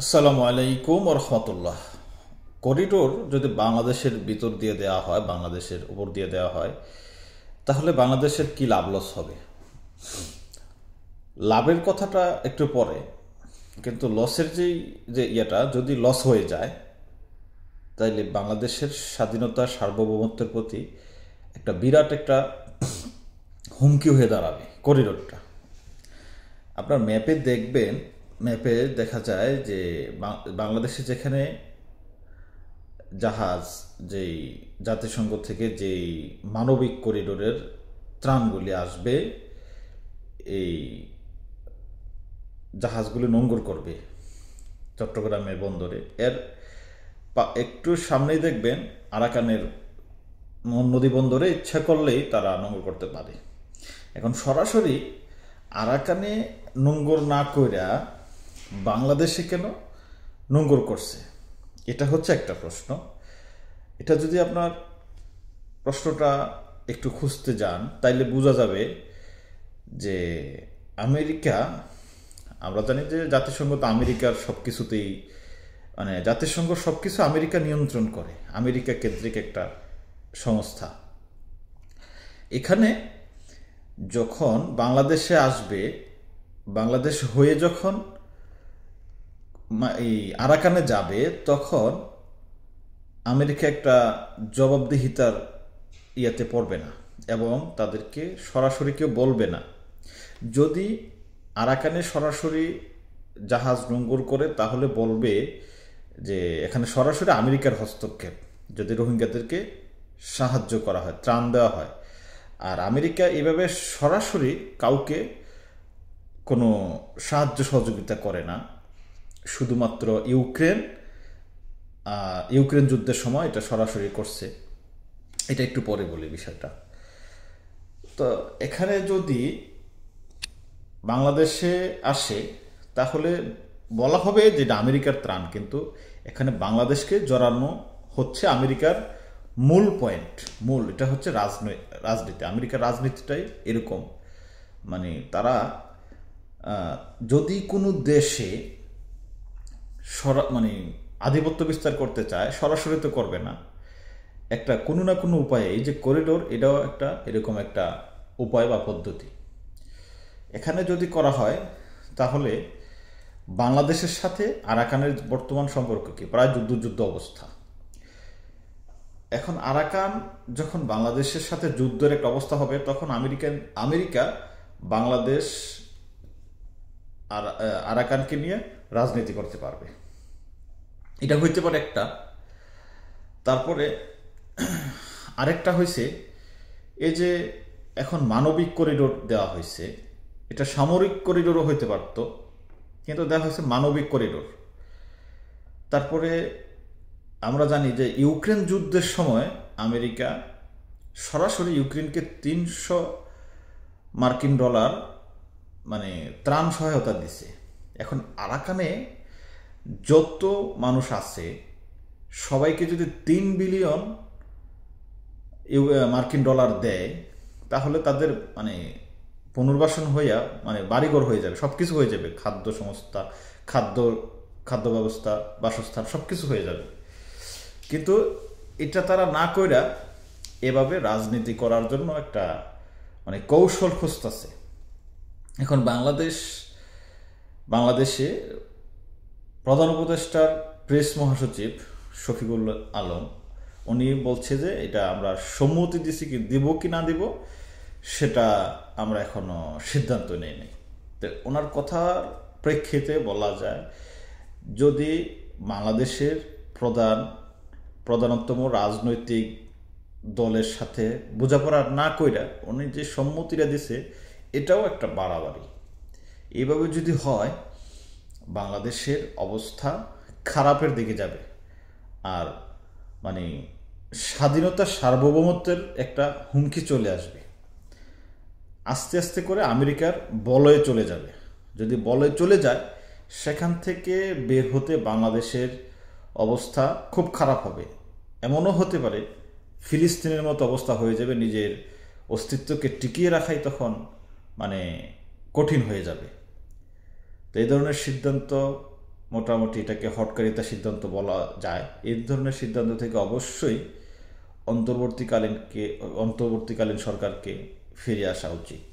আসসালামু আলাইকুম রহমতুল্লাহ। করিডোর যদি বাংলাদেশের ভিতর দিয়ে দেওয়া হয়, বাংলাদেশের উপর দিয়ে দেওয়া হয়, তাহলে বাংলাদেশের কি লাভ লস হবে? লাভের কথাটা একটু পরে, কিন্তু লসের যে ইয়েটা যদি লস হয়ে যায়, তাইলে বাংলাদেশের স্বাধীনতা সার্বভৌমত্বের প্রতি একটা বিরাট একটা হুমকি হয়ে দাঁড়াবে করিডোরটা। আপনার ম্যাপে দেখবেন, ম্যাপে দেখা যায় যে বাংলাদেশে যেখানে জাহাজ, যেই জাতিসংঘ থেকে যেই মানবিক করিডোরের ত্রাণগুলি আসবে, এই জাহাজগুলি নোঙর করবে চট্টগ্রামের বন্দরে। এর একটু সামনেই দেখবেন আরাকানের নদী বন্দরে ইচ্ছা করলেই তারা নোঙর করতে পারে। এখন সরাসরি আরাকানে নোঙর না কইরা বাংলাদেশে কেন নোঙর করছে, এটা হচ্ছে একটা প্রশ্ন। এটা যদি আপনার প্রশ্নটা একটু খুঁজতে যান, তাইলে বোঝা যাবে যে আমেরিকা, আমরা জানি যে জাতিসংঘ তো আমেরিকার সব কিছুতেই, মানে জাতিসংঘ সব কিছু আমেরিকা নিয়ন্ত্রণ করে, আমেরিকা কেন্দ্রিক একটা সংস্থা। এখানে যখন বাংলাদেশে আসবে, বাংলাদেশ হয়ে যখন এই আরাকানে যাবে, তখন আমেরিকা একটা জবাবদিহিতার ইয়াতে পড়বে না, এবং তাদেরকে সরাসরি কেউ বলবে না। যদি আরাকানে সরাসরি জাহাজ নোঙর করে, তাহলে বলবে যে এখানে সরাসরি আমেরিকার হস্তক্ষেপ, যদি রোহিঙ্গাদেরকে সাহায্য করা হয়, ত্রাণ দেওয়া হয়। আর আমেরিকা এভাবে সরাসরি কাউকে কোনো সাহায্য সহযোগিতা করে না, শুধুমাত্র ইউক্রেন যুদ্ধের সময় এটা সরাসরি করছে। এটা একটু পরে বলি বিষয়টা। তো এখানে যদি বাংলাদেশে আসে, তাহলে বলা হবে যে এটা আমেরিকার ত্রাণ, কিন্তু এখানে বাংলাদেশকে জড়ানো হচ্ছে আমেরিকার মূল পয়েন্ট। এটা হচ্ছে রাজনীতি। আমেরিকার রাজনীতিটাই এরকম, মানে তারা যদি কোনো দেশে মানে আধিপত্য বিস্তার করতে চায়, সরাসরি তো করবে না, একটা কোনো না কোনো উপায়ে, এই যে করিডোর, এটাও একটা এরকম একটা উপায় বা পদ্ধতি। এখানে যদি করা হয়, তাহলে বাংলাদেশের সাথে আরাকানের বর্তমান সম্পর্ক কি? প্রায় যুদ্ধ অবস্থা। এখন আরাকান যখন বাংলাদেশের সাথে যুদ্ধের একটা অবস্থা হবে, তখন আমেরিকা বাংলাদেশ আর আরাকানকে নিয়ে রাজনীতি করতে পারবে। এটা হইতে পারে একটা। তারপরে আরেকটা হয়েছে, এই যে এখন মানবিক করিডোর দেওয়া হয়েছে, এটা সামরিক করিডোরও হইতে পারত, কিন্তু দেওয়া হয়েছে মানবিক করিডোর। তারপরে আমরা জানি যে ইউক্রেন যুদ্ধের সময় আমেরিকা সরাসরি ইউক্রেনকে $300 মানে ত্রাণ সহায়তা দিছে। এখন আরাকানে যত মানুষ আছে, সবাইকে যদি $3 বিলিয়ন দেয়, তাহলে তাদের মানে পুনর্বাসন হইয়া, মানে বাড়িঘর হয়ে যাবে, সবকিছু হয়ে যাবে, খাদ্য সংস্থা, খাদ্য খাদ্য ব্যবস্থা, বাসস্থান, সবকিছু হয়ে যাবে। কিন্তু এটা তারা না কইরা এভাবে রাজনীতি করার জন্য একটা মানে কৌশল খুঁজতেছে। এখন বাংলাদেশে প্রধান উপদেষ্টার প্রেস মহাসচিব শফিকুল আলম, উনি বলছে যে এটা আমরা সম্মতি দিছি, কি দিব কি না দিব সেটা আমরা এখনো সিদ্ধান্ত নেই নাই। তো ওনার কথার প্রেক্ষিতে বলা যায়, যদি বাংলাদেশের প্রধানতম রাজনৈতিক দলের সাথে বোঝাপড়া না কইরা উনি যে সম্মতিটা দিছে, এটাও একটা বাড়াবাড়ি। এইভাবে যদি হয়, বাংলাদেশের অবস্থা খারাপের দিকে যাবে। আর মানে স্বাধীনতা সার্বভৌমত্বের একটা হুমকি চলে আসবে। আস্তে আস্তে করে আমেরিকার বলয়ে চলে যাবে। যদি বলয়ে চলে যায়, সেখান থেকে বের হতে বাংলাদেশের অবস্থা খুব খারাপ হবে। এমনও হতে পারে ফিলিস্তিনের মতো অবস্থা হয়ে যাবে, নিজের অস্তিত্বকে টিকিয়ে রাখাই তখন মানে কঠিন হয়ে যাবে। তো এই ধরনের সিদ্ধান্ত মোটামুটি এটাকে হটকারিতা সিদ্ধান্ত বলা যায়। এই ধরনের সিদ্ধান্ত থেকে অবশ্যই অন্তর্বর্তীকালীন সরকারকে ফিরে আসা উচিত।